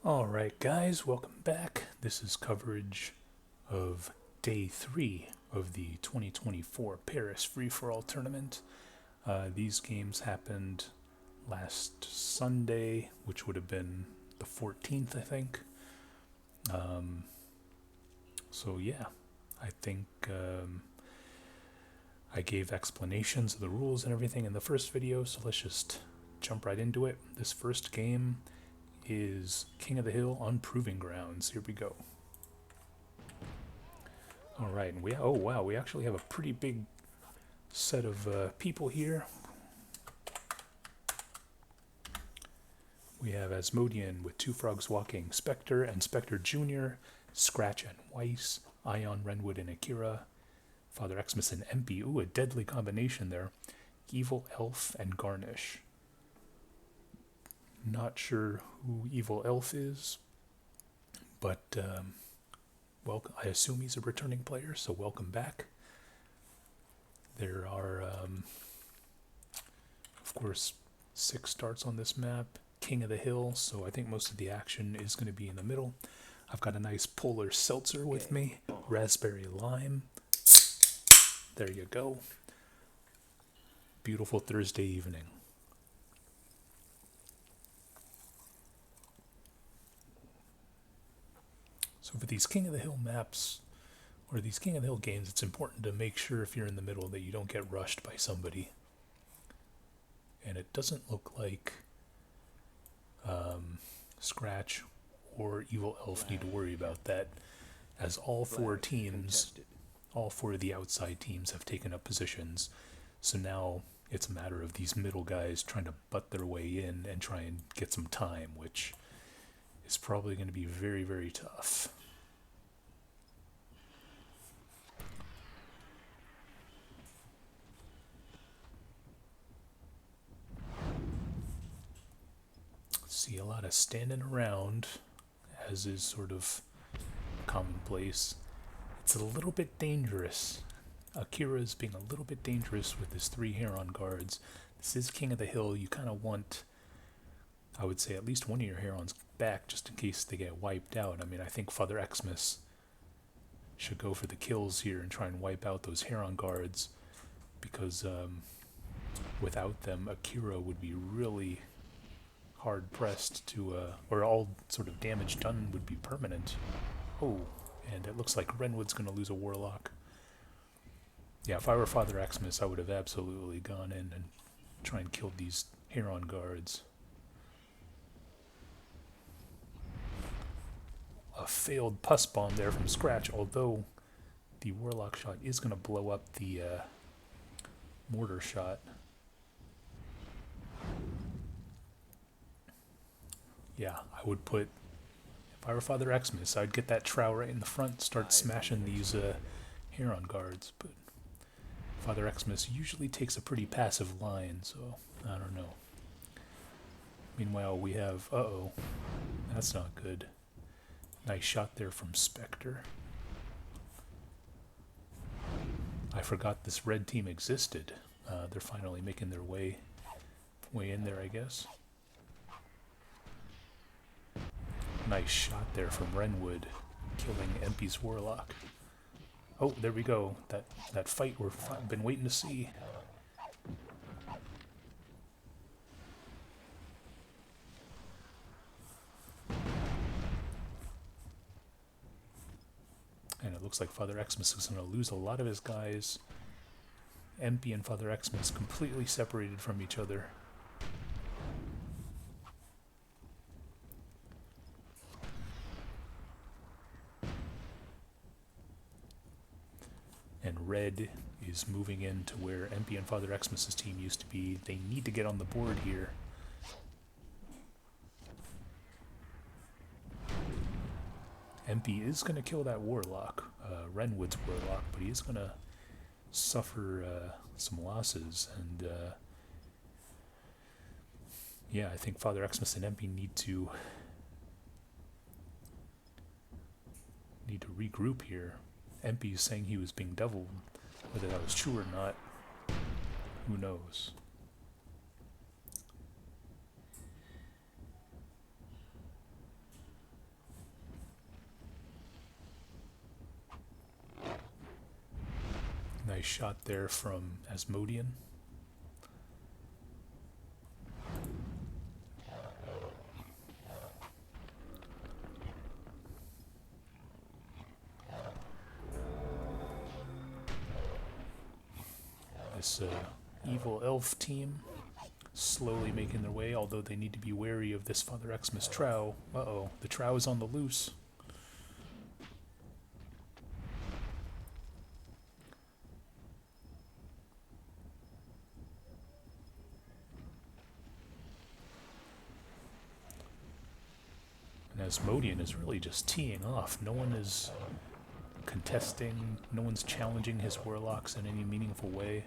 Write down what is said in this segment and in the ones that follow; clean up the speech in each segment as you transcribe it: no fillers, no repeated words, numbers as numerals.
Alright guys, welcome back. This is coverage of day 3 of the 2024 Paris Free-For-All tournament. These games happened last Sunday, which would have been the 14th, I think. So yeah, I think I gave explanations of the rules and everything in the first video, so let's just jump right into it. This first game is King of the Hill on Proving Grounds. Here we go. Alright, and oh wow, we actually have a pretty big set of people here. We have Asmodean with Two Frogs Walking, Spectre and Spectre Jr., Scratch and Weiss, Ion, Renwood, and Akira, Father Xmas and MP. Ooh, a deadly combination there. Evil Elf and Garnish. Not sure who Evil Elf is, but welcome. I assume he's a returning player, so welcome back. There are, of course, 6 starts on this map. King of the Hill, so I think most of the action is going to be in the middle. I've got a nice polar seltzer with me, raspberry lime. There you go. Beautiful Thursday evening. So for these King of the Hill maps, or these King of the Hill games, it's important to make sure if you're in the middle that you don't get rushed by somebody. And it doesn't look like Scratch or Evil Elf need to worry about that, as all 4 teams, all 4 of the outside teams have taken up positions. So now it's a matter of these middle guys trying to butt their way in and try and get some time, which is probably going to be very, very tough. See a lot of standing around, as is sort of commonplace. It's a little bit dangerous. Akira is being a little bit dangerous with his 3 Heron guards. This is King of the Hill. You kind of want, I would say, at least one of your Herons back just in case they get wiped out. I mean, I think Father Xmas should go for the kills here and try and wipe out those Heron guards, because without them, Akira would be really hard pressed to, or all sort of damage done would be permanent. Oh, and it looks like Renwood's going to lose a Warlock. Yeah, if I were Father Xmas, I would have absolutely gone in and try and killed these Heron guards. A failed pus bomb there from Scratch, although the Warlock shot is going to blow up the mortar shot. Yeah, I would put, if I were Father Xmas, I'd get that trowel right in the front, start smashing these Heron guards, but Father Xmas usually takes a pretty passive line, so I don't know. Meanwhile, we have, uh-oh, that's not good. Nice shot there from Spectre. I forgot this red team existed. They're finally making their way in there, I guess. Nice shot there from Renwood, killing MP's Warlock. Oh, there we go. That fight we've been waiting to see. And it looks like Father Xmas is going to lose a lot of his guys. MP and Father Xmas completely separated from each other. And red is moving into where MP and Father Xmas's team used to be. They need to get on the board here. MP is going to kill that Warlock, Renwood's Warlock, but he is going to suffer some losses. And yeah, I think Father Xmas and MP need to regroup here. MP is saying he was being deviled. Whether that was true or not, who knows? shot there from Asmodean. This evil elf team slowly making their way, although they need to be wary of this Father Xmas Trow. Uh-oh, the Trow is on the loose. And Asmodean is really just teeing off. No one is contesting, no one's challenging his warlocks in any meaningful way.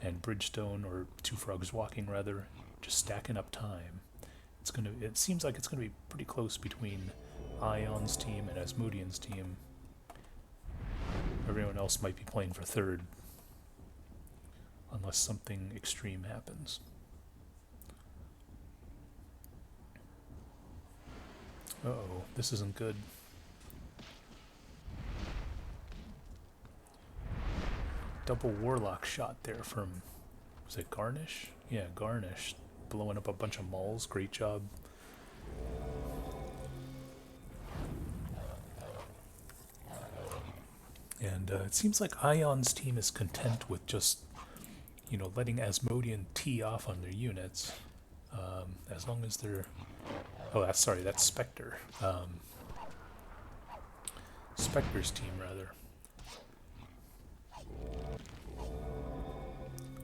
And Bridgestone, or Two Frogs Walking rather, just stacking up time. It seems like it's gonna be pretty close between Ion's team and Asmodean's team. Everyone else might be playing for third, unless something extreme happens. Uh-oh, this isn't good. Double warlock shot there from, was it Carnage? Yeah, Carnage, blowing up a bunch of mauls. Great job. And it seems like Ion's team is content with just, you know, letting Asmodean tee off on their units, as long as they're. Oh, that's Spectre. Spectre's team rather.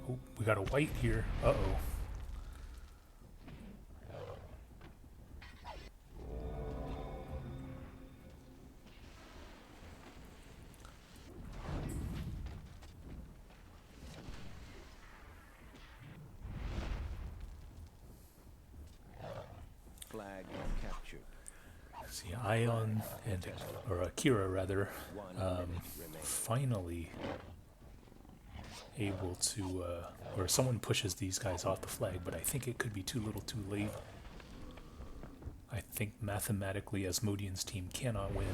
Oh, we got a white here. Uh-oh. Flag captured. See, Ion and, or Akira rather, finally able to, or someone pushes these guys off the flag, but I think it could be too little too late. I think mathematically Asmodean's team cannot win.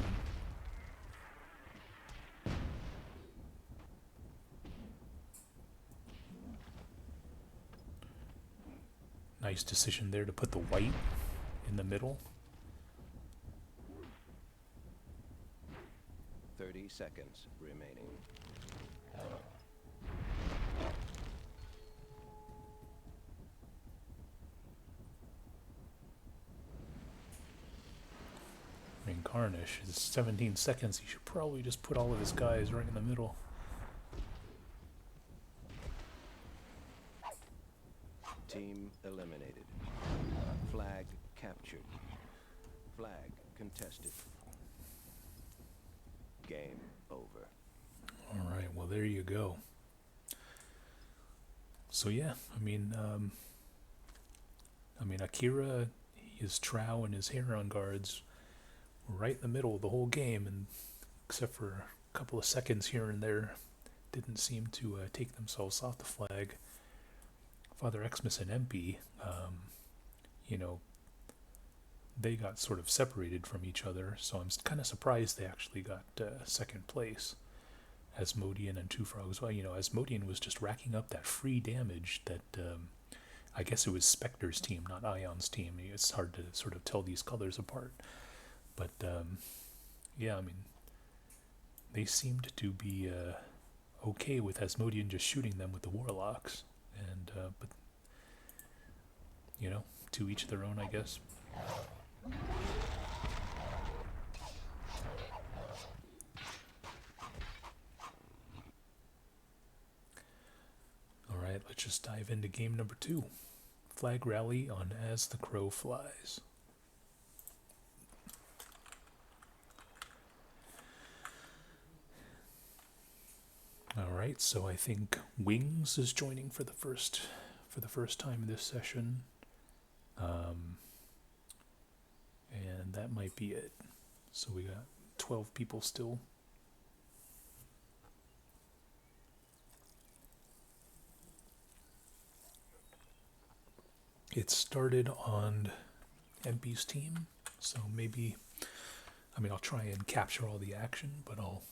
Nice decision there to put the white in the middle. 30 seconds remaining. I mean, Carnage is 17 seconds. He should probably just put all of his guys right in the middle. Team eliminated. Flag captured. Flag contested. Game over. Alright, well there you go. So yeah, I mean Akira, his Trow and his Heron guards were right in the middle of the whole game, and except for a couple of seconds here and there, didn't seem to take themselves off the flag. Father Xmas and MP, you know, they got sort of separated from each other, so I'm kind of surprised they actually got second place. Asmodean and Two Frogs, well, you know, Asmodean was just racking up that free damage that, I guess it was Spectre's team, not Ion's team. It's hard to sort of tell these colors apart. But, yeah, I mean, they seemed to be okay with Asmodean just shooting them with the warlocks. And, but, you know, to each their own, I guess. Alright, let's just dive into game number 2. Flag rally on As the Crow Flies. Alright, so I think Wings is joining for the first time in this session. And that might be it. So we got 12 people still. It started on MP's team, so maybe, I mean, I'll try and capture all the action, but I'll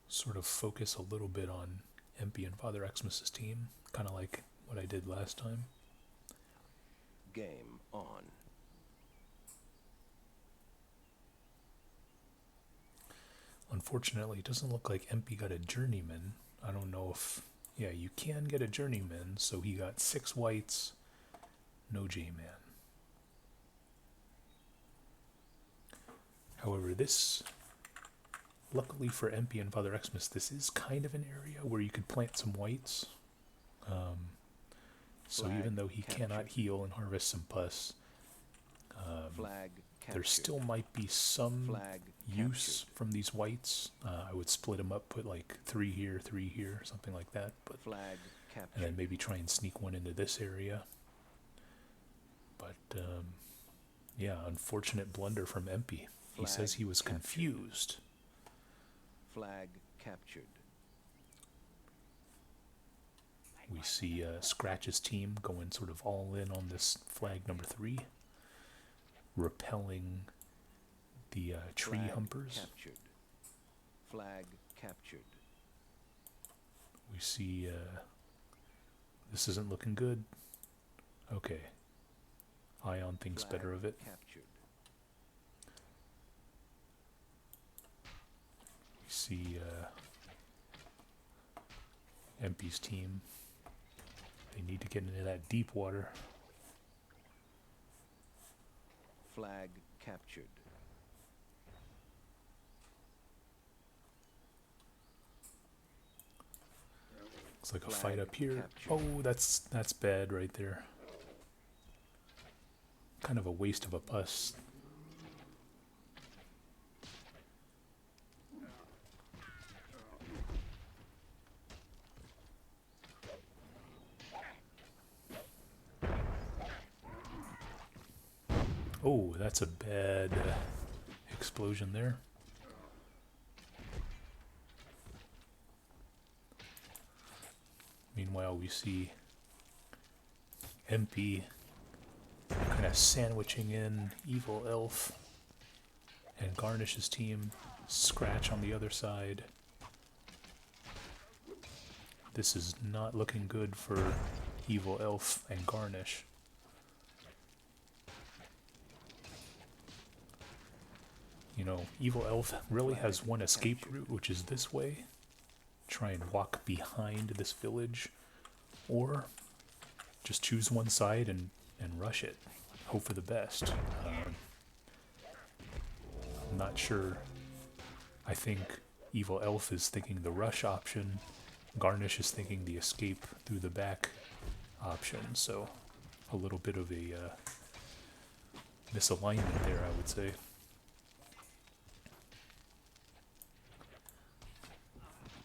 sort of focus a little bit on MP and Father Xmas's team, kind of like what I did last time. Game on. Unfortunately, it doesn't look like MP got a journeyman. I don't know if... Yeah, you can get a journeyman, so he got 6 whites, no J-man. However, this... Luckily for MP and Father Xmas, this is kind of an area where you could plant some whites. So even though he cannot heal and harvest some pus, there still might be some use from these whites. I would split them up, put like 3 here, 3 here, something like that. But and then maybe try and sneak one into this area. But yeah, unfortunate blunder from MP. He says he was confused. Flag captured. We see Scratch's team going sort of all in on this flag number 3, repelling the tree humpers. Captured. Flag captured. We see this isn't looking good. Okay. Ion thinks better of it. Captured. We see MP's team. They need to get into that deep water. Flag captured. Looks like a fight up here. Oh, that's bad right there. Kind of a waste of a pus. Oh, that's a bad explosion there. Meanwhile, we see MP kind of sandwiching in Evil Elf and Garnish's team, Scratch on the other side. This is not looking good for Evil Elf and Garnish. You know, Evil Elf really has one escape route, which is this way. Try and walk behind this village, or just choose one side and rush it. Hope for the best. I'm not sure. I think Evil Elf is thinking the rush option. Garnish is thinking the escape through the back option. So a little bit of a misalignment there, I would say.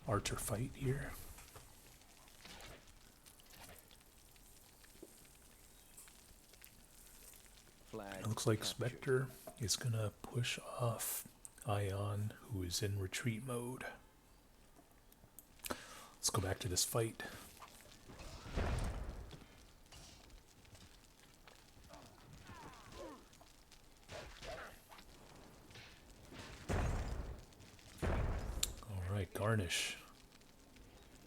Archer fight here. It looks like Spectre is gonna push off Ion, who is in retreat mode. Let's go back to this fight. Alright, Garnish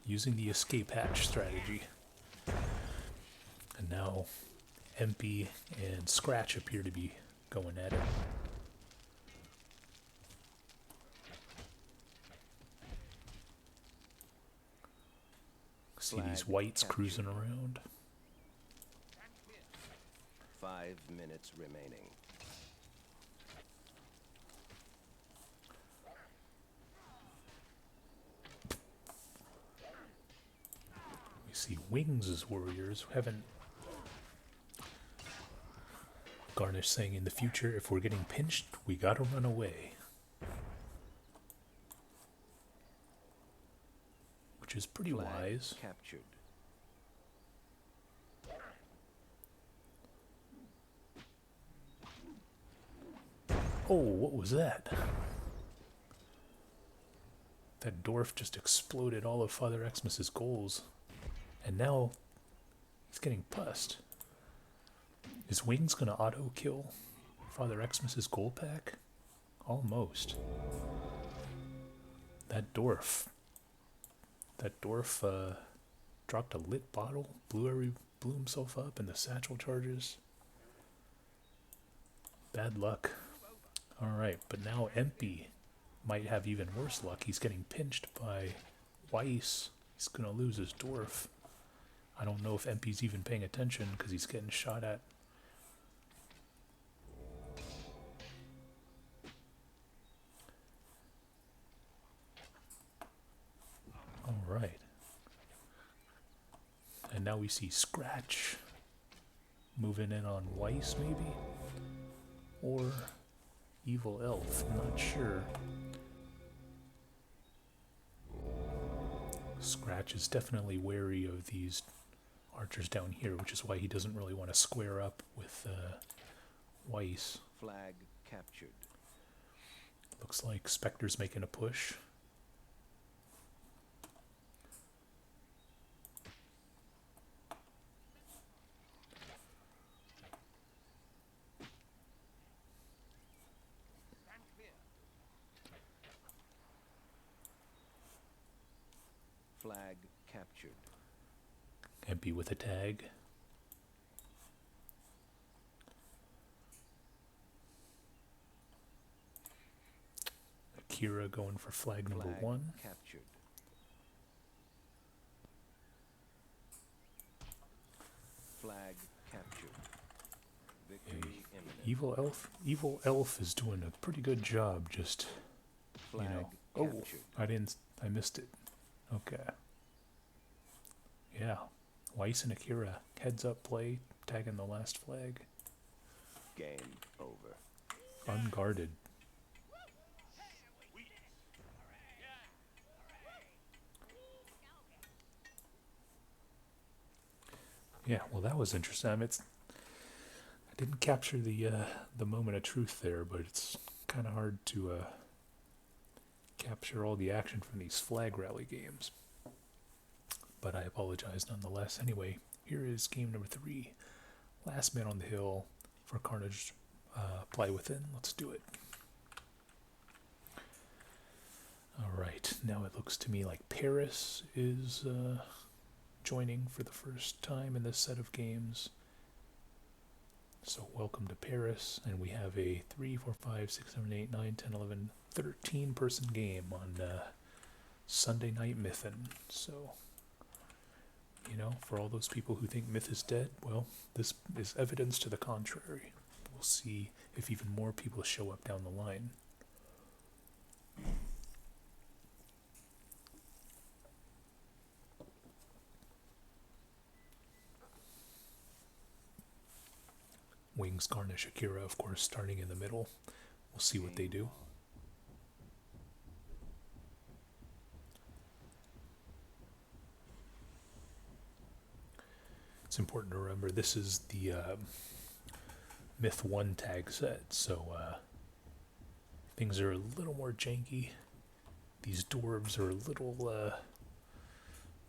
using the escape hatch strategy. And now MP and Scratch appear to be going at it. See these whites cruising around. 5 minutes remaining. We see Wings as warriors. We haven't... Garnish saying in the future, if we're getting pinched, we gotta run away. Which is pretty wise. Captured. Oh, what was that? That dwarf just exploded all of Father Xmas's goals. And now he's getting pussed. Is Wings gonna auto-kill Father Xmas's goal pack? Almost. That dwarf. That dwarf dropped a lit bottle, blew himself up, and the satchel charges. Bad luck. Alright, but now Empy might have even worse luck. He's getting pinched by Weiss. He's gonna lose his dwarf. I don't know if Empy's even paying attention because he's getting shot at. Alright. And now we see Scratch moving in on Weiss, maybe? Or Evil Elf, I'm not sure. Scratch is definitely wary of these archers down here, which is why he doesn't really want to square up with Weiss. Flag captured. Looks like Spectre's making a push. Flag captured. Empy with a tag. Akira going for flag number 1. Captured. Flag captured. Victory imminent. Evil Elf is doing a pretty good job, just, Flag you know. captured. Oh, I missed it. Okay. Yeah. Weiss and Akira, heads up play, tagging the last flag. Game over. Unguarded. Yeah, well, that was interesting. I didn't capture the moment of truth there, but it's kind of hard to capture all the action from these flag rally games. But I apologize nonetheless. Anyway, here is game number 3. Last Man on the Hill for Carnage Play Within. Let's do it. Alright, now it looks to me like Paris is joining for the first time in this set of games. So welcome to Paris, and we have a 3, 4, 5, 6, 7, 8, 9, 10, 11, 13 person game on Sunday Night Mythin. So, you know, for all those people who think Myth is dead, well, this is evidence to the contrary. We'll see if even more people show up down the line. Wings, Garnish, Akira, of course, starting in the middle. We'll see what they do. It's important to remember this is the Myth 1 tag set, so things are a little more janky. These dwarves are a little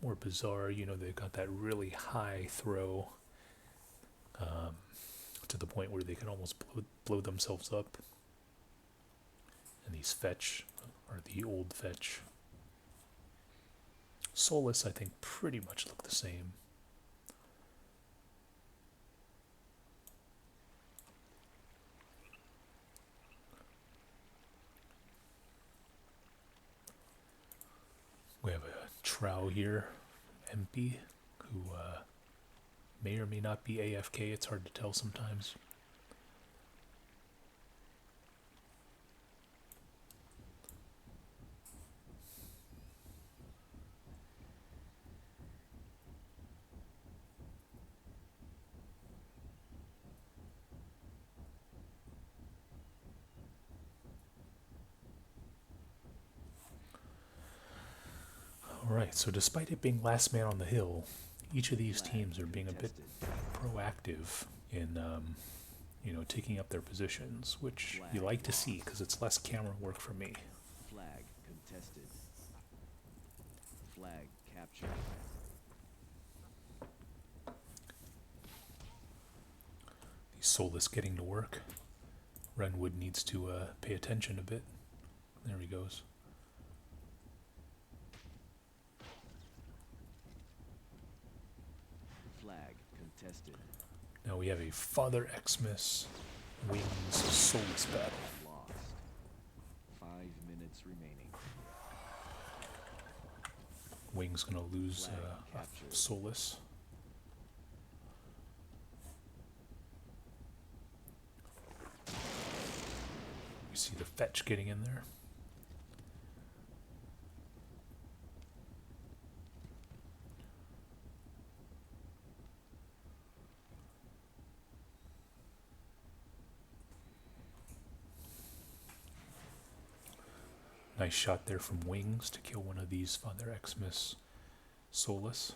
more bizarre. You know, they've got that really high throw to the point where they can almost blow themselves up. And these fetch are the old fetch. Soulless, I think, pretty much look the same. We have a Trow here, MP, who may or may not be AFK. It's hard to tell sometimes. Alright, so despite it being last man on the hill, each of these teams are being a bit proactive in, you know, taking up their positions, which you like to see because it's less camera work for me. Flag contested. Flag captured. These Soulless getting to work. Renwood needs to pay attention a bit. There he goes. contested. Now we have a Father Xmas Wings Soulless battle. Lost. 5 minutes remaining. Wings gonna lose Flag a captured. Soulless. We see the fetch getting in there. Nice shot there from Wings to kill one of these Father Xmas Soulless.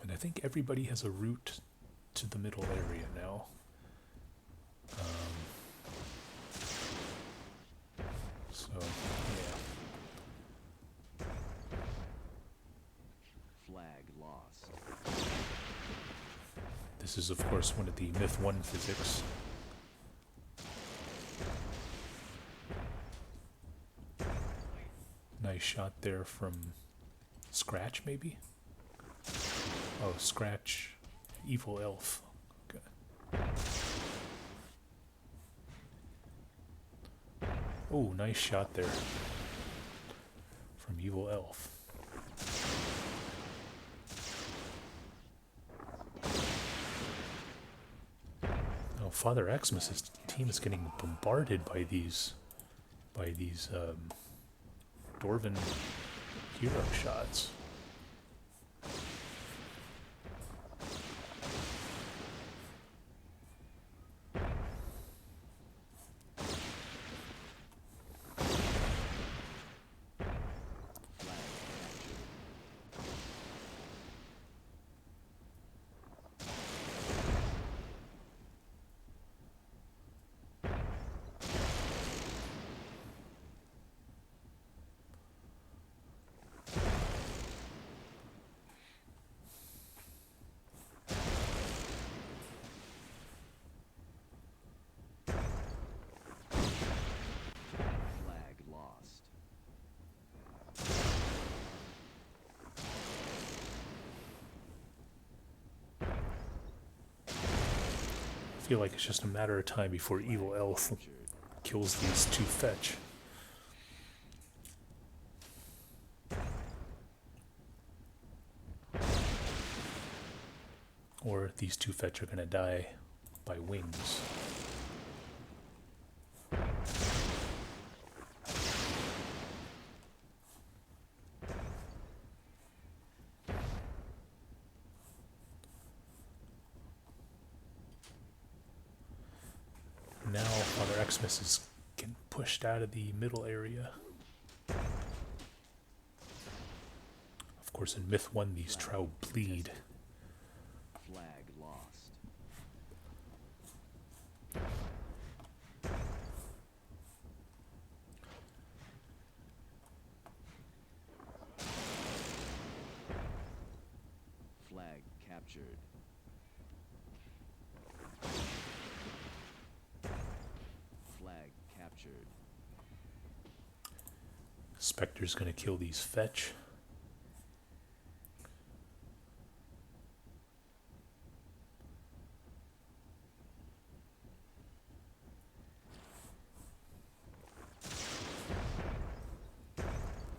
And I think everybody has a route to the middle area now. So, yeah. Flag lost. This is, of course, one of the Myth 1 physics. Nice shot there from Scratch, maybe? Oh, Scratch, Evil Elf. Okay. Oh, nice shot there from Evil Elf. Oh, Father Xmas's team is getting bombarded by these Dwarven hero shots. Flag lost. I feel like it's just a matter of time before Evil Elf Captured. kills these two fetch. Or these two fetch are gonna die by Wings. Now Father Xmas is getting pushed out of the middle area. Of course, in Myth 1, these trout bleed. Flag lost. Flag captured. Flag captured. Spectre's gonna kill these fetch.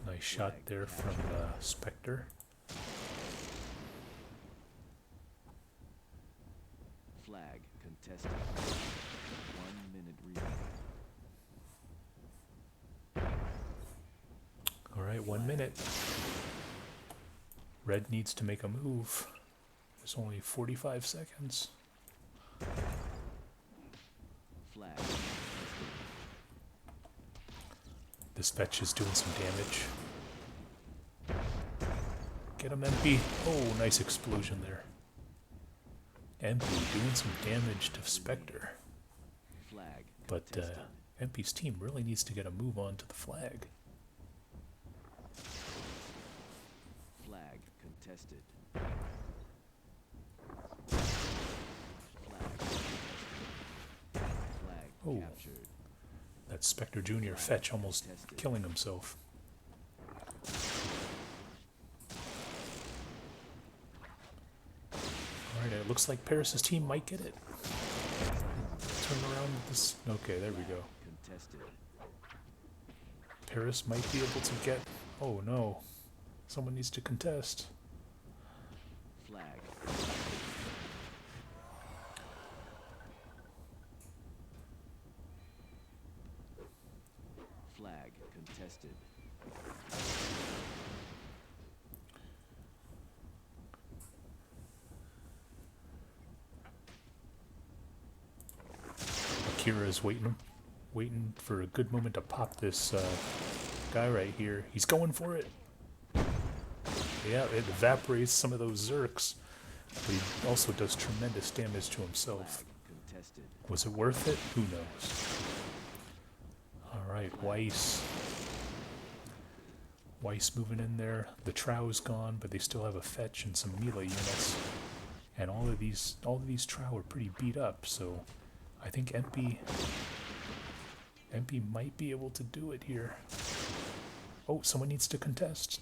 Nice shot there from Spectre. Flag contested. 1 minute remaining. Alright, 1 minute. Red needs to make a move. There's only 45 seconds. Flag. This fetch is doing some damage. Get him, MP. Oh, nice explosion there. MP doing some damage to Spectre. Flag. But contested. MP's team really needs to get a move on to the flag. Flag contested. Flag Oh. captured. That Spectre Jr. fetch almost killing himself. Alright, it looks like Paris's team might get it. Turn around with this. Okay, there we go. Contested. Paris might be able to get. Oh no. Someone needs to contest. Flag. Flag contested. Akira's waiting for a good moment to pop this guy right here. He's going for it. Yeah, it evaporates some of those Zerks, but he also does tremendous damage to himself. Flag contested. Was it worth it? Who knows? Alright, Weiss. Weiss moving in there. The Trow's gone, but they still have a fetch and some melee units. And all of these Trow are pretty beat up, so I think MP might be able to do it here. Oh, someone needs to contest.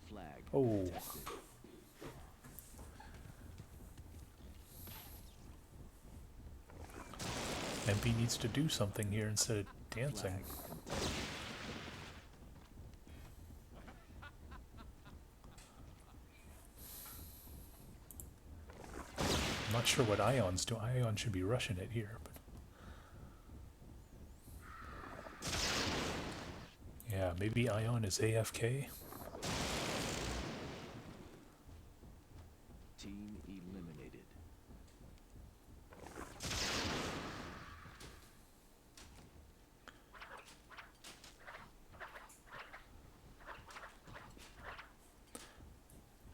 Flag Oh. contested. MP needs to do something here instead of dancing. Flag contested. I'm not sure what Ion's do. Ion should be rushing it here, but yeah, maybe Ion is AFK. Team eliminated.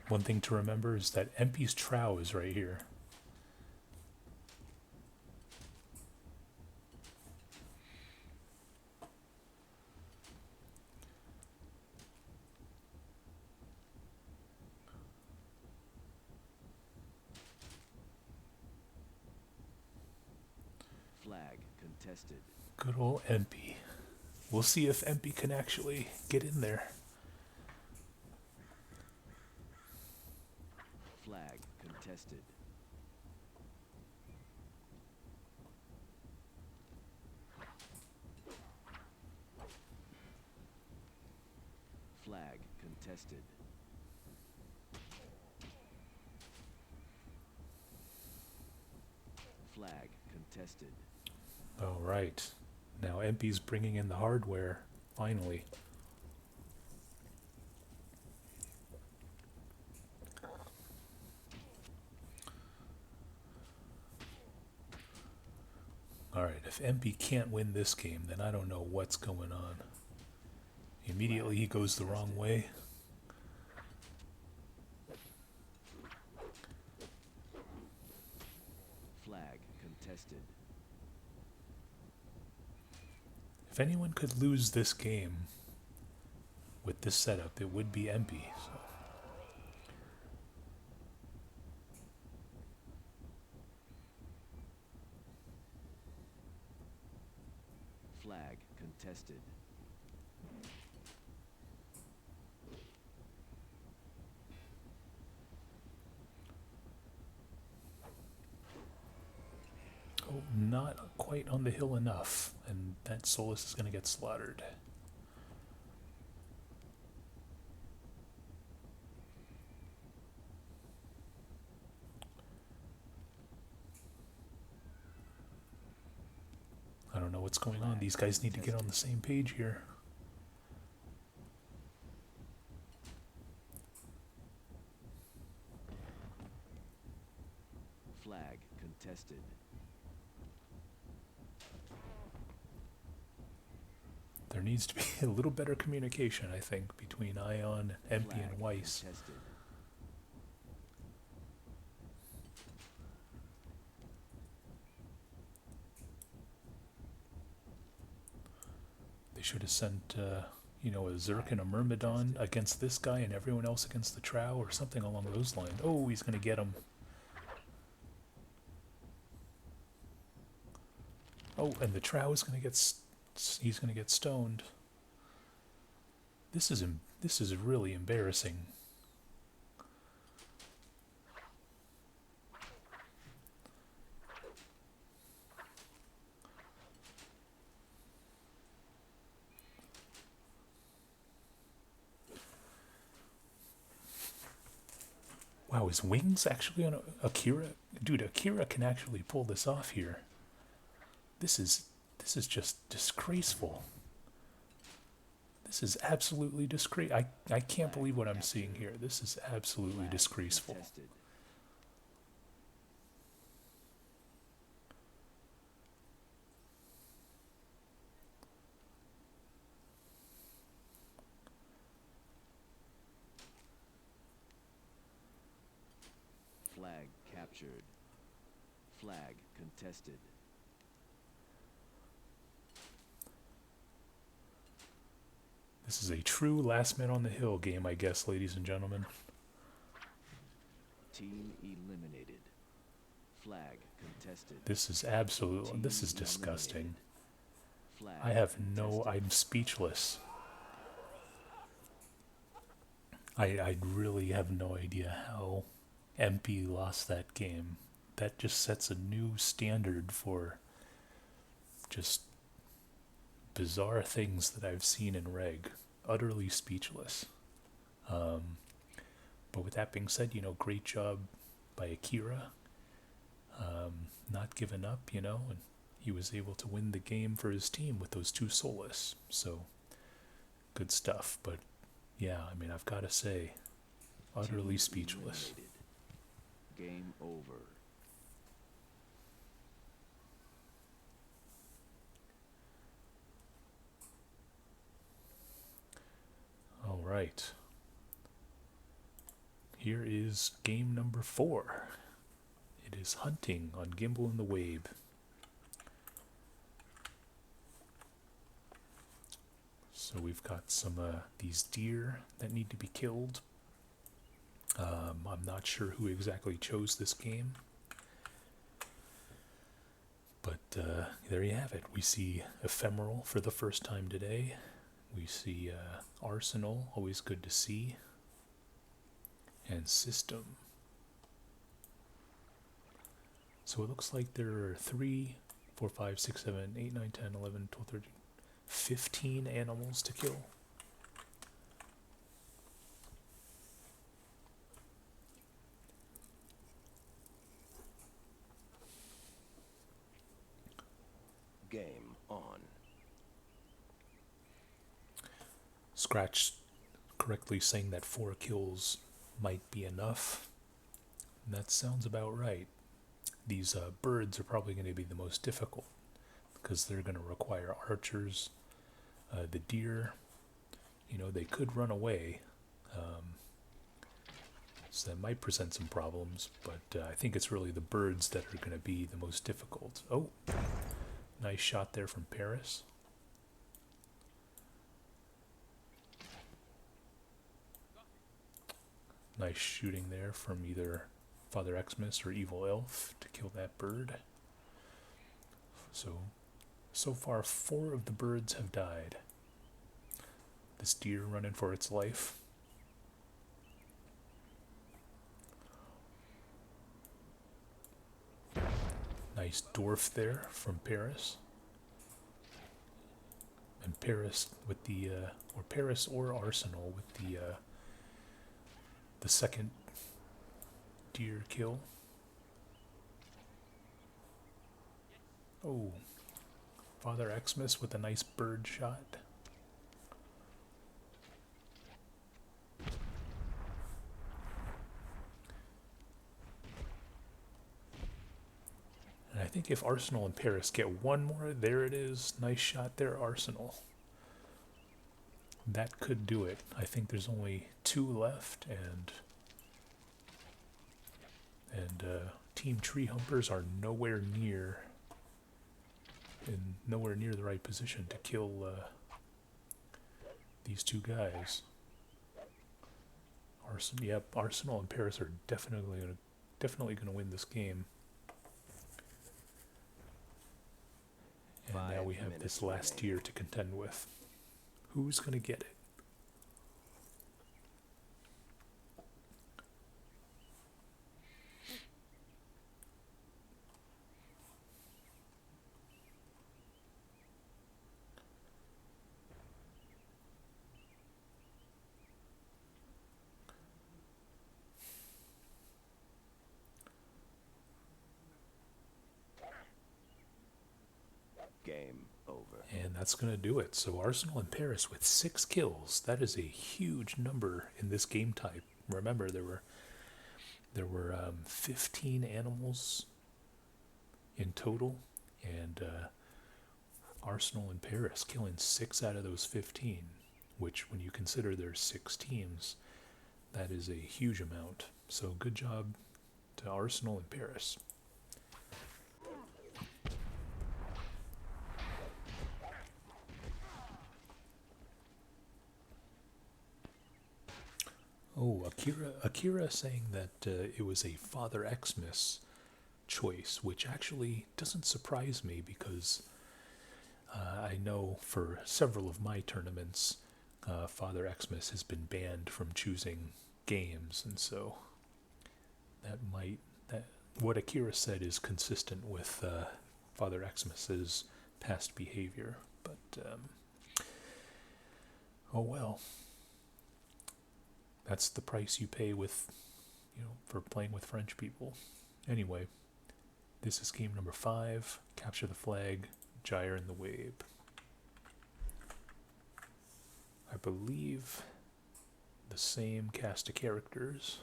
One thing to remember is that MP's Trow is right here. Flag contested. Good old MP. We'll see if MP can actually get in there. Flag contested. Flag contested. Flag contested. All right. Now MP's bringing in the hardware, finally. All right, if MP can't win this game, then I don't know what's going on. Immediately he goes the wrong way. Flag contested. If anyone could lose this game with this setup, it would be MP. So. Flag contested. Oh, not quite on the hill enough, and that Solus is going to get slaughtered. I don't know what's going on. These guys need to get on the same page here. Flag contested. There needs to be a little better communication, I think, between Ion, MP, Flag and Weiss. contested. They should have sent, you know, a Zerk and a Myrmidon against this guy and everyone else against the Trow or something along those lines. Oh, he's going to get him. Oh, and the Trow is going to get... he's going to get stoned. This is really embarrassing. Wow, his wings actually on Akira? Dude, Akira can actually pull this off here. This is just disgraceful. This is absolutely disgraceful. I can't believe what I'm seeing here. This is absolutely Flag disgraceful. contested. Flag captured. Flag contested. This is a true last man on the hill game, I guess, ladies and gentlemen. Team eliminated. Flag contested. This is absolutely, Team this is disgusting. eliminated. Flag I have no, contested. I'm speechless. I really have no idea how MP lost that game. That just sets a new standard for just bizarre things that I've seen in Reg. Utterly speechless. But with that being said, great job by Akira. Not giving up, and he was able to win the game for his team with those 2 Solus. So, good stuff. But, yeah, I mean, I've got to say, utterly Team speechless. eliminated. Game over. All right. Here is game number 4. It is hunting on Gimble and the Wabe. So we've got some these deer that need to be killed. I'm not sure who exactly chose this game. But there you have it. We see Ephemeral for the first time today. We see Arsenal, always good to see. And System. So it looks like there are 3, 4, 5, 6, 7, 8, 9, 10, 11, 12, 13, 15 animals to kill. Game on. Scratch correctly saying that 4 kills might be enough. And that sounds about right. These birds are probably going to be the most difficult because they're going to require archers. The deer, they could run away. So that might present some problems, but I think it's really the birds that are going to be the most difficult. Oh, nice shot there from Paris. Nice shooting there from either Father Xmas or Evil Elf to kill that bird. So far 4 of the birds have died. This deer running for its life. Nice dwarf there from Paris. And Paris with the, or Paris or Arsenal with the second deer kill. Oh, Father Xmas with a nice bird shot. And I think if Arsenal and Paris get one more, there it is. Nice shot there, Arsenal. That could do it. I think there's only 2 left, and Team Tree Humpers are nowhere near the right position to kill these 2 guys. Arsenal and Paris are definitely gonna win this game. And now 5 we have minutes this last remaining. deer to contend with. Who's gonna get it? And that's going to do it. So Arsenal in Paris with 6 kills. That is a huge number in this game type. Remember, there were 15 animals in total, and Arsenal in Paris killing 6 out of those 15, which when you consider there's 6 teams, that is a huge amount. So good job to Arsenal in Paris. Oh, Akira saying that it was a Father Xmas choice, which actually doesn't surprise me because I know for several of my tournaments, Father Xmas has been banned from choosing games, and so what Akira said is consistent with Father Xmas's past behavior. But oh well. That's the price you pay for playing with French people. Anyway, this is game number 5. Capture the flag, Gyre in the wave. I believe the same cast of characters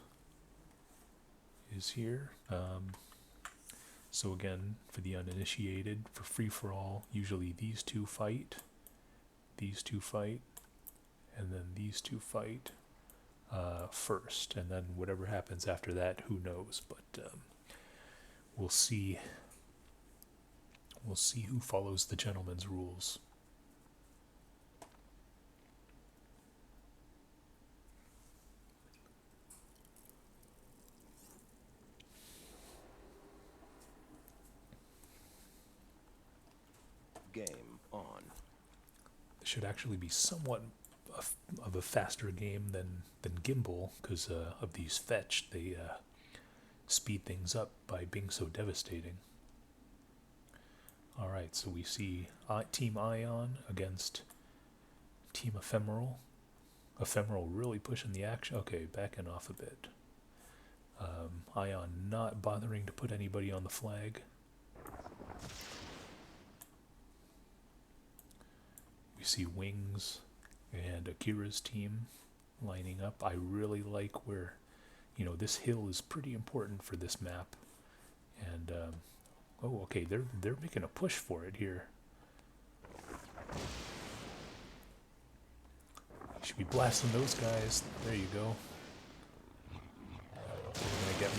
is here. So again, for the uninitiated, for free-for-all, usually these two fight, and then these two fight first, and then whatever happens after that, who knows? But we'll see. We'll see who follows the gentleman's rules. Game on. It should actually be somewhat of a faster game than Gimble, because of these fetch. They speed things up by being so devastating. Alright, so we see Team Ion against Team Ephemeral. Ephemeral really pushing the action. Okay, backing off a bit. Ion not bothering to put anybody on the flag. We see Wings and Akira's team lining up. I really like where, this hill is pretty important for this map. And, oh, okay, they're making a push for it here. You should be blasting those guys. There you go. They're gonna get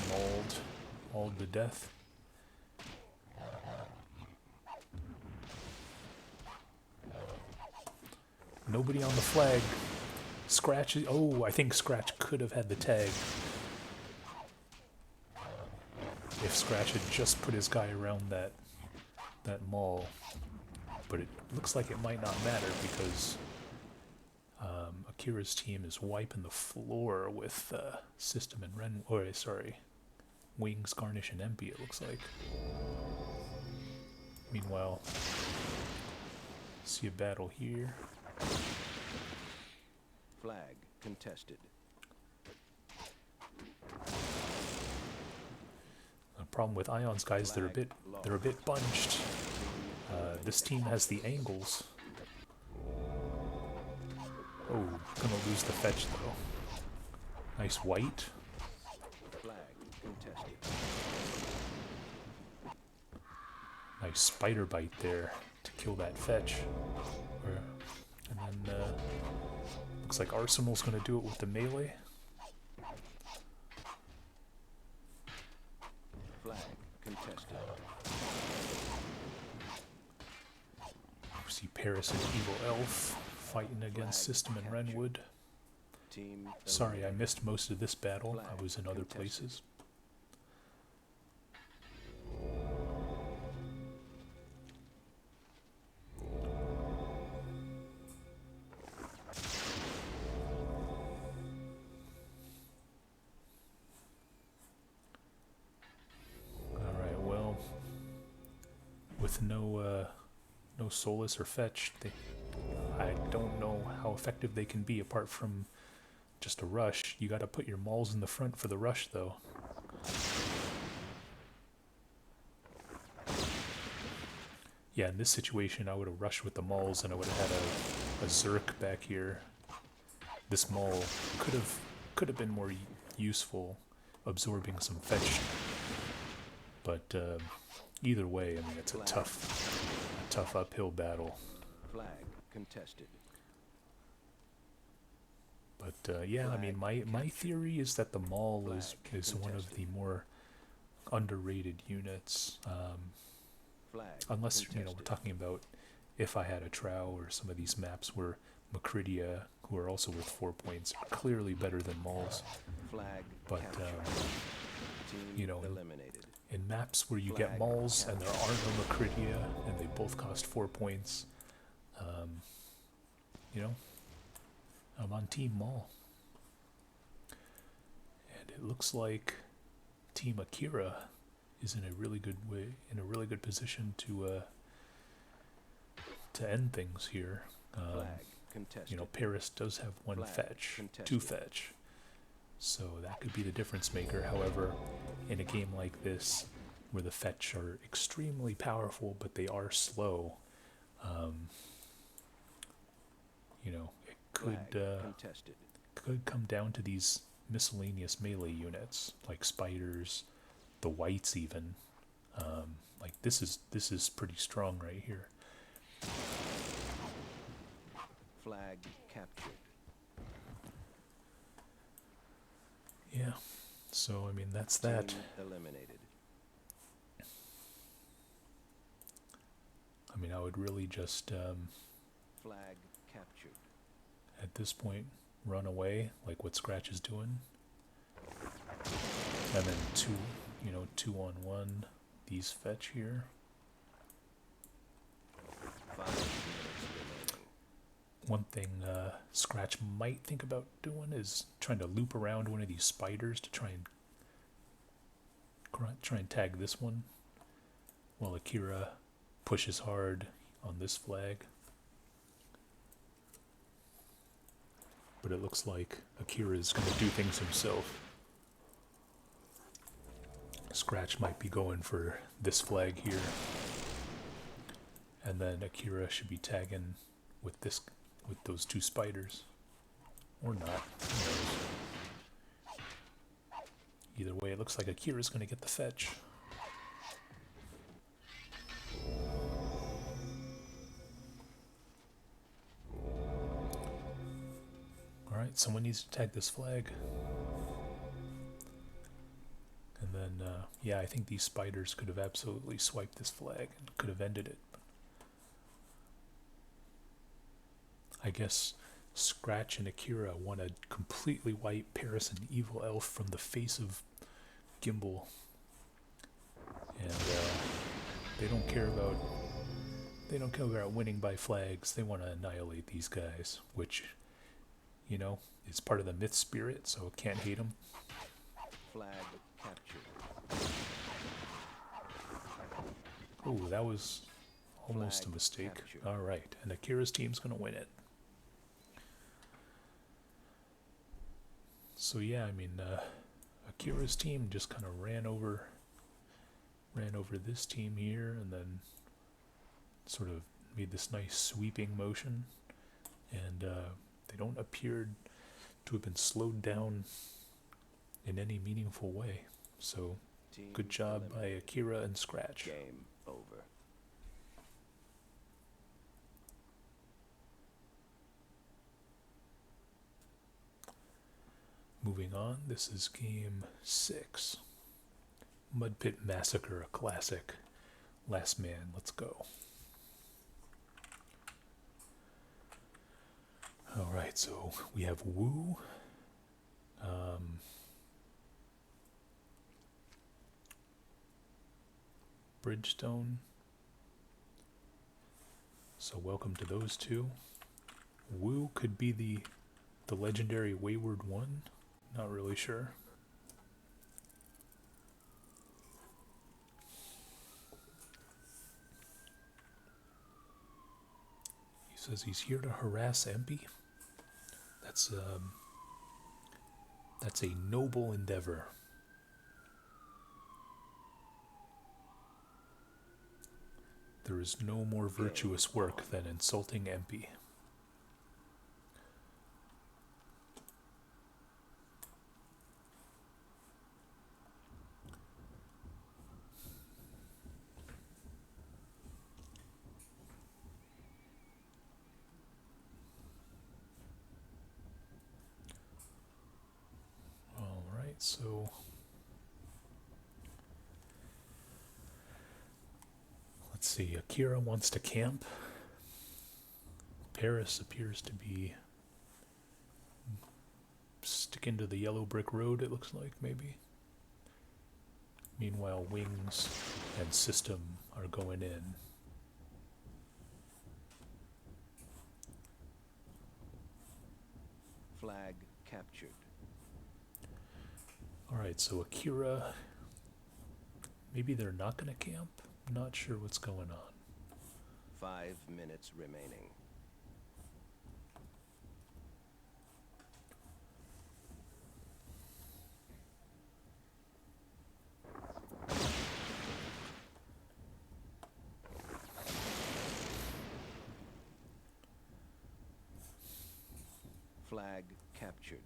mauled to death. Nobody on the flag. Scratch. Oh, I think Scratch could have had the tag. If Scratch had just put his guy around that maul. But it looks like it might not matter because Akira's team is wiping the floor with System and Wings, Garnish, and Empy, it looks like. Meanwhile, see a battle here. Flag contested. The problem with Ion's guys, they're a bit bunched. This team has the angles. Oh, gonna lose the fetch though. Nice white. Flag contested. Nice spider bite there to kill that fetch. And then looks like Arsenal's gonna do it with the melee. Flag contested. We see Paris and Evil Elf fighting against System and Renwood. Team Sorry, I missed most of this battle. I was in other places. Alright, well, with no Solus or Fetch, I don't know how effective they can be apart from just a rush. You gotta put your mauls in the front for the rush though. Yeah, in this situation, I would have rushed with the mauls, and I would have had a Zerk back here. This maul could have been more useful, absorbing some fetch. But either way, I mean, it's a tough uphill battle. Flag contested. But yeah, I mean, my theory is that the maul is one of the more underrated units. Flag Unless, contested. we're talking about if I had a Trow or some of these maps where Macridia, who are also worth 4 points, are clearly better than mauls. Flag But, captured. Team eliminated. in maps where you get Flag mauls and there are no Macridia and they both cost 4 points, I'm on Team Maul. And it looks like Team Akira is in a really good position to end things here. Flag contested. Paris does have one Flag fetch, contested. 2 fetch, so that could be the difference maker. However, in a game like this, where the fetch are extremely powerful but they are slow, it could come down to these miscellaneous melee units like spiders, the whites even. Like this is pretty strong right here. Flag captured. Yeah. So I mean that's that. Team eliminated. I mean I would really just Flag captured. at this point run away like what Scratch is doing. And then 2-on-1 these fetch here. 5 minutes remaining. One thing Scratch might think about doing is trying to loop around one of these spiders to try and tag this one, while Akira pushes hard on this flag. But it looks like Akira is going to do things himself. Scratch might be going for this flag here, and then Akira should be tagging with those 2 spiders, or not. Who knows? Either way, it looks like Akira's going to get the fetch. Alright, someone needs to tag this flag. And then, yeah, I think these spiders could have absolutely swiped this flag and could have ended it. I guess Scratch and Akira want to completely wipe Paris and Evil Elf from the face of Gimble. And they don't care about winning by flags. They want to annihilate these guys, which, is part of the myth spirit, so can't hate them. Flag captured. Oh, that was almost a Flag mistake. captured. All right, and Akira's team's going to win it. So yeah, I mean, Akira's team just kind of ran over this team here, and then sort of made this nice sweeping motion, and they don't appear to have been slowed down in any meaningful way. So Team good job by eliminated. Akira and Scratch. Game over. Moving on, this is game 6. Mudpit Massacre, a classic. Last man, let's go. Alright, so we have Wu. Bridgestone. So welcome to those two. Wu could be the legendary Wayward One. Not really sure. He says he's here to harass MP. That's a noble endeavor. there is no more virtuous work than insulting MP. Alright, so let's see, Akira wants to camp. Paris appears to be sticking to the yellow brick road, it looks like, maybe. Meanwhile, Wings and System are going in. Flag captured. Alright, so Akira, maybe they're not going to camp? Not sure what's going on. 5 minutes remaining. Flag captured.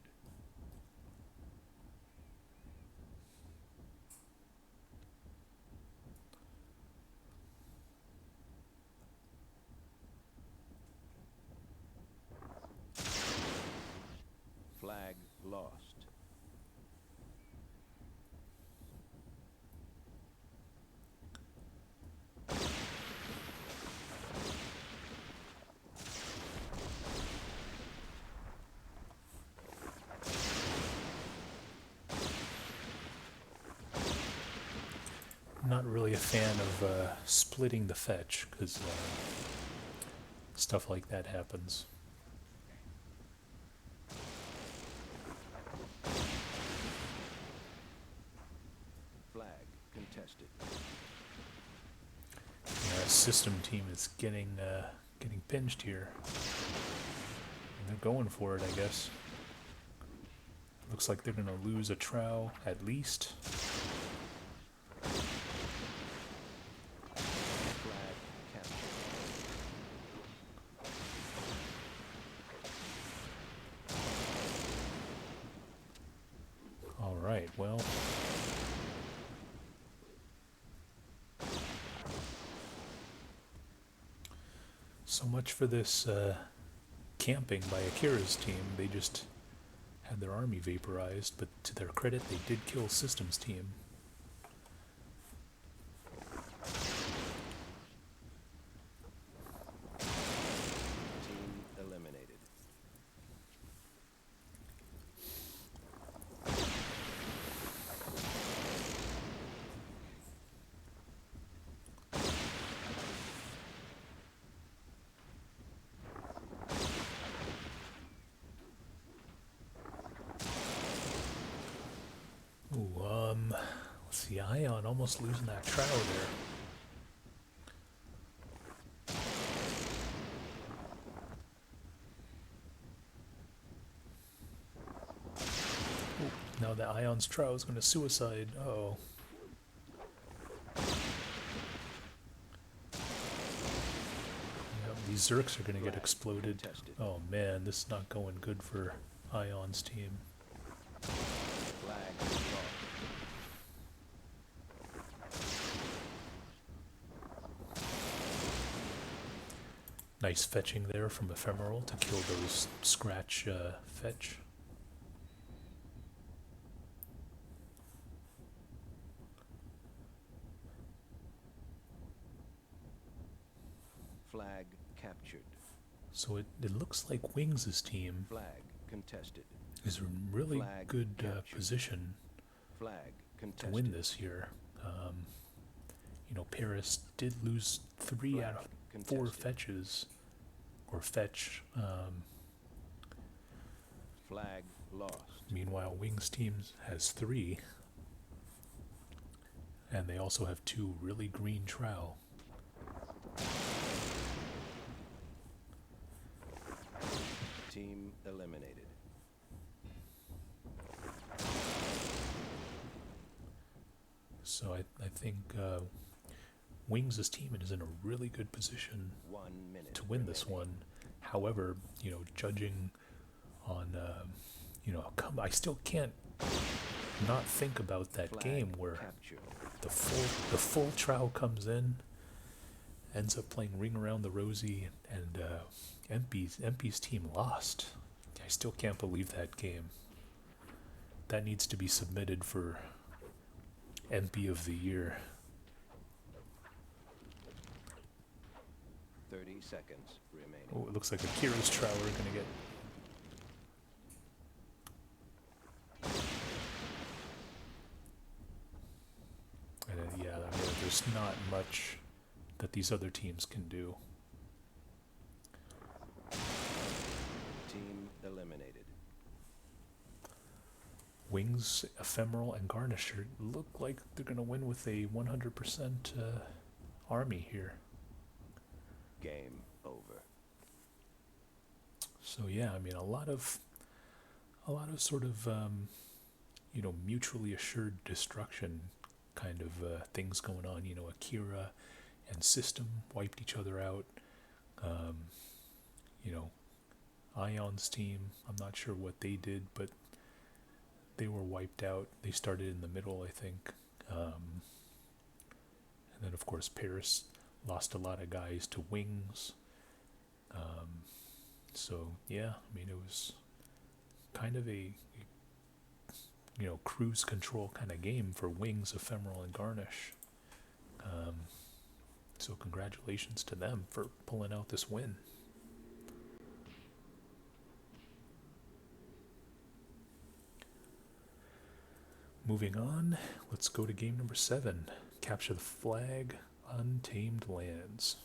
Flag lost. Not really a fan of splitting the fetch, because stuff like that happens. Flag contested. Yeah, system team is getting pinched here. And they're going for it, I guess. Looks like they're going to lose a trow at least. Flag captured. All right, well. So much for this camping by Akira's team. They just had their army vaporized, but to their credit, they did kill Systems team. Team eliminated. Ooh, let's see, Ion almost losing that trow there. Ooh, now the Ion's trow is going to suicide. Uh-oh. Yep, these Zerks are going to get exploded. Contested. Oh man, this is not going good for Ion's team. Flag lost. Nice fetching there from Ephemeral to kill those scratch fetch. Flag captured. So it looks like Wings' team Flag contested. is in really Flag good captured. position Flag to contested. win this here. You know, Paris did lose 3 out of 4 contested. fetches, or fetch. Flag lost. Meanwhile, Wings' team has 3, and they also have 2 really green trow. Team eliminated. So I think Wings' team is in a really good position 1 minute to win this remaining. one. However, judging on, I still can't not think about that Flag game where captured. the full trow comes in, ends up playing Ring Around the Rosie, and MP's team lost. I still can't believe that game. That needs to be submitted for MP of the Year. 30 seconds remaining. Oh, it looks like Akira's trow are going to get. And yeah, I mean, there's not much that these other teams can do. Team eliminated. Wings, Ephemeral, and Garnisher look like they're going to win with a 100% army here. Game over. So yeah, I mean, a lot of sort of mutually assured destruction kind of things going on. Akira and System wiped each other out. Ion's team, I'm not sure what they did, but they were wiped out. They started in the middle, I think. And then, of course, Paris lost a lot of guys to Wings. So, yeah, I mean, it was kind of a, cruise control kind of game for Wings, Ephemeral, and Garnish. So congratulations to them for pulling out this win. Moving on, let's go to game number 7. Capture the flag, Untamed Lands.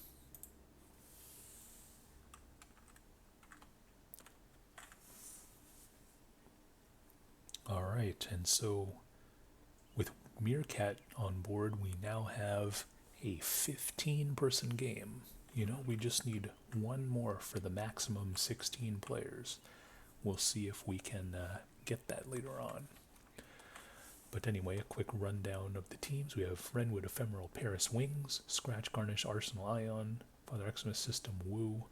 Alright, and so with Meerkat on board, we now have a 15-person game. We just need one more for the maximum 16 players. We'll see if we can get that later on. But anyway, a quick rundown of the teams. We have Renwood, Ephemeral, Paris, Wings, Scratch, Garnish, Arsenal, Ion, Father Xmas, System, Woo,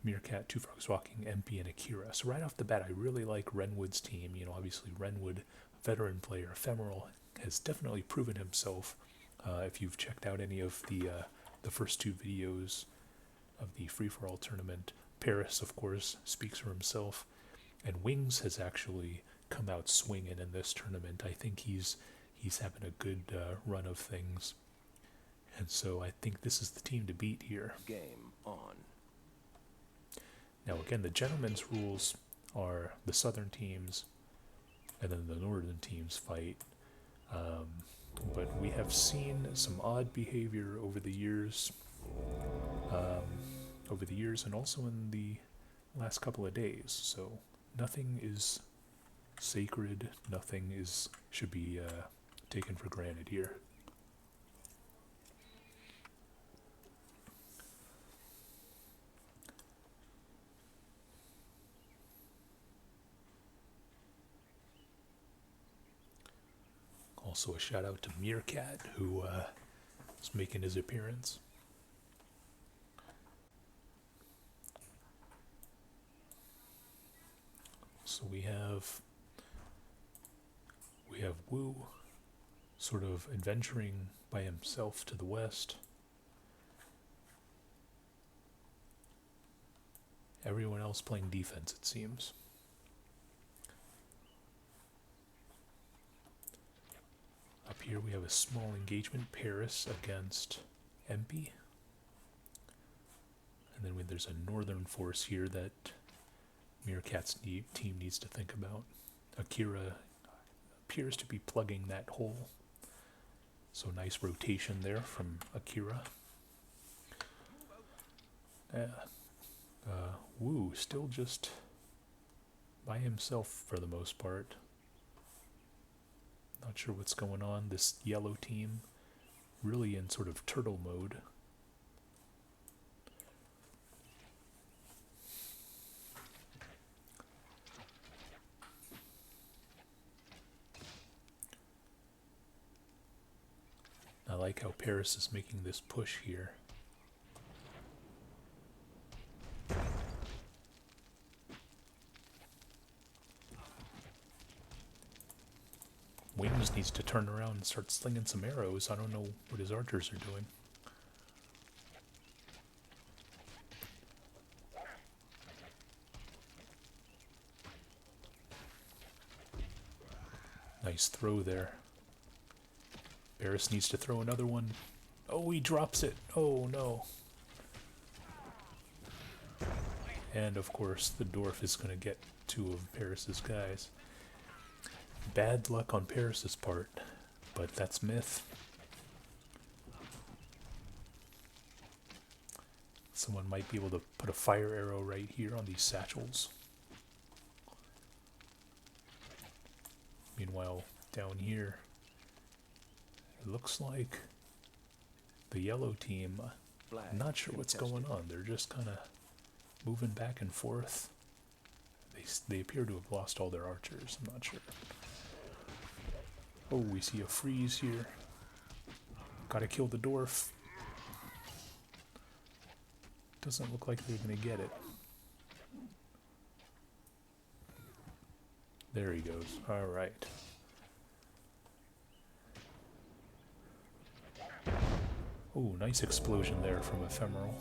Meerkat, Two Frogs Walking, MP, and Akira. So right off the bat, I really like Renwood's team. Obviously Renwood, veteran player, Ephemeral, has definitely proven himself. If you've checked out any of the first 2 videos of the free-for-all tournament, Paris, of course, speaks for himself. And Wings has actually come out swinging in this tournament. I think he's having a good run of things. And so I think this is the team to beat here. Game on. Now again, the gentlemen's rules are the southern teams and then the northern teams fight. But we have seen some odd behavior over the years, and also in the last couple of days. So nothing is sacred. Nothing should be taken for granted here. Also a shout out to Meerkat, who is making his appearance. So we have Woo sort of adventuring by himself to the west. Everyone else playing defense, it seems. Up here we have a small engagement, Paris against MP. And then there's a northern force here that Meerkat's team needs to think about. Akira appears to be plugging that hole. So nice rotation there from Akira. Woo still just by himself for the most part. Not sure what's going on. This yellow team really in sort of turtle mode. I like how Paris is making this push here. Wings needs to turn around and start slinging some arrows. I don't know what his archers are doing. Nice throw there. Paris needs to throw another one. Oh, he drops it. Oh, no. And, of course, the dwarf is going to get two of Paris's guys. Bad luck on Paris's part, but that's myth. Someone might be able to put a fire arrow right here on these satchels. Meanwhile, down here, it looks like the yellow team, I'm not sure what's going on. They're just kind of moving back and forth. They appear to have lost all their archers. I'm not sure. Oh, we see a freeze here. Gotta kill the dwarf. Doesn't look like they're gonna get it. There he goes. Alright. Oh, nice explosion there from Ephemeral.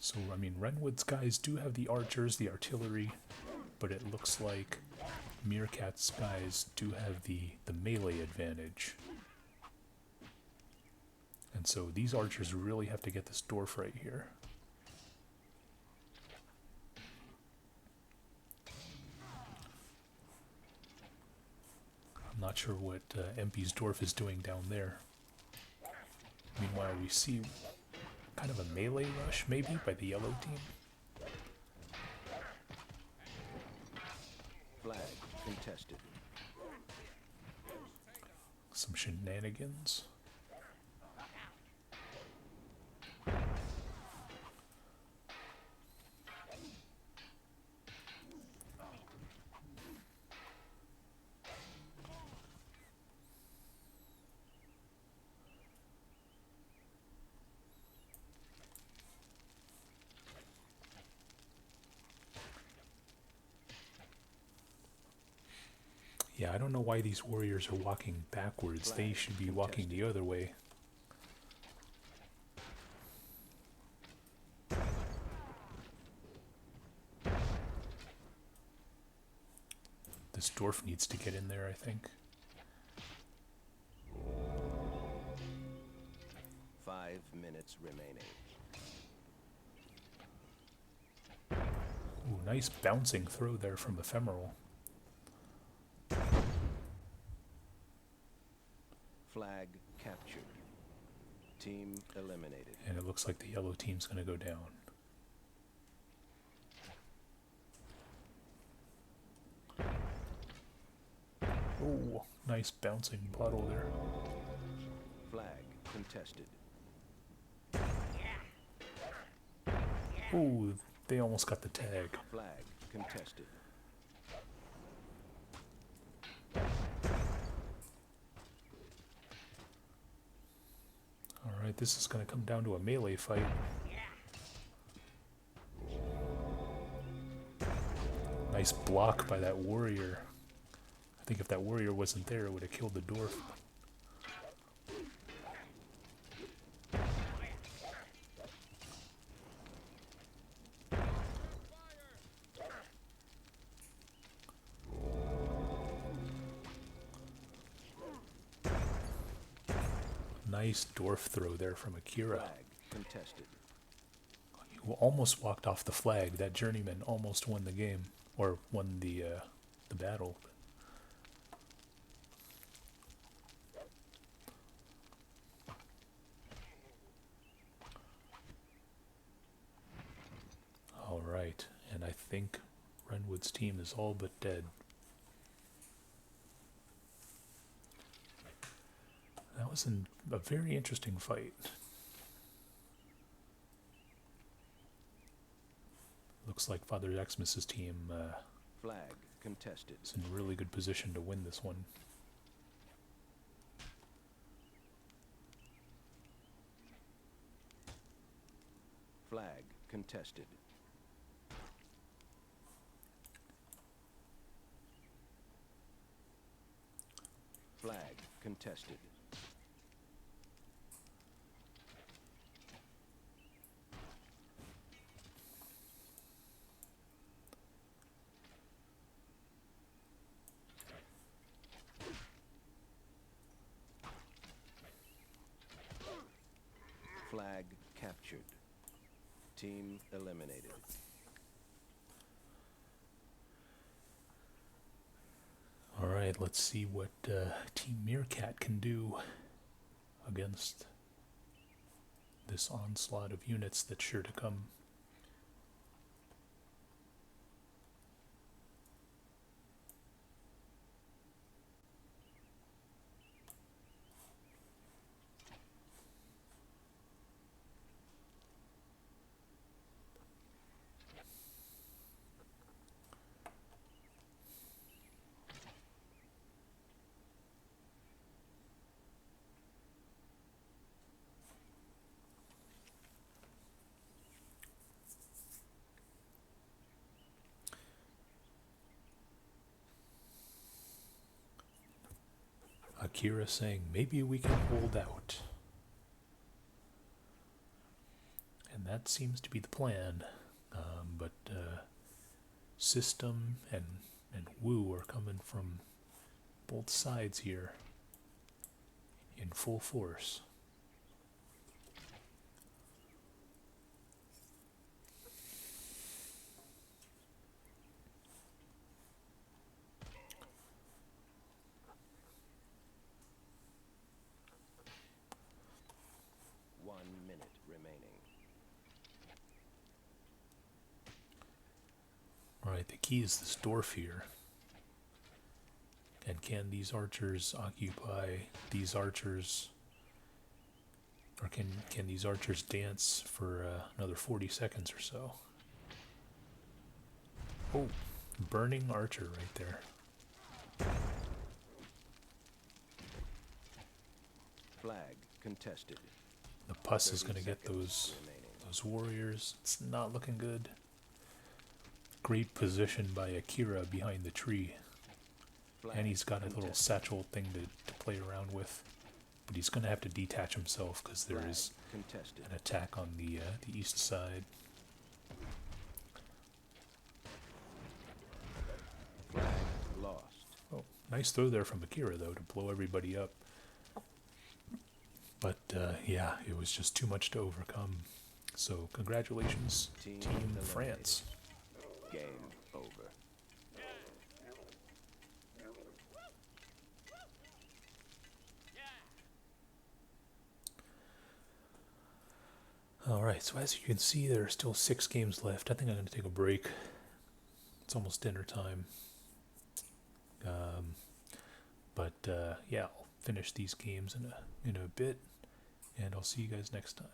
So, I mean, Renwood's guys do have the archers, the artillery, but it looks like Meerkat's guys do have the melee advantage. And so these archers really have to get this dwarf right here. I'm not sure what MP's dwarf is doing down there. Meanwhile, we see kind of a melee rush, maybe, by the yellow team. Flag contested. Some shenanigans. Yeah, I don't know why these warriors are walking backwards. They should be walking the other way. This dwarf needs to get in there, I think. 5 minutes remaining. Ooh, nice bouncing throw there from Ephemeral. Flag captured. Team eliminated. And it looks like the yellow team's going to go down. Oh, nice bouncing bottle there. Flag contested. Ooh, they almost got the tag. Flag contested. Alright, this is going to come down to a melee fight. Nice block by that warrior. I think if that warrior wasn't there, it would have killed the dwarf. Nice dwarf throw there from Akira. Flag contested. He almost walked off the flag. That journeyman almost won the game, or won the battle. All right, and I think Renwood's team is all but dead. That was a very interesting fight. Looks like Father Xmas's team Flag contested. is in a really good position to win this one. contested. Flag contested. Flag captured. Team eliminated. Alright, let's see what Team Meerkat can do against this onslaught of units that's sure to come. Akira saying, maybe we can hold out. And that seems to be the plan. But System and Wu are coming from both sides here in full force. Alright, the key is this dwarf here. And can these archers occupy these archers? Or can these archers dance for another 40 seconds or so? Oh, burning archer right there. Flag contested. The pus is going to get those warriors. It's not looking good. Great position by Akira behind the tree. And he's got a little satchel thing to play around with. But he's going to have to detach himself because there is an attack on the east side. Flag lost. Oh, nice throw there from Akira, though, to blow everybody up. But, yeah, it was just too much to overcome. So, congratulations, Team France. Game over. Alright, so as you can see, there are still 6 games left. I think I'm going to take a break. It's almost dinner time. But yeah, I'll finish these games in a bit, and I'll see you guys next time.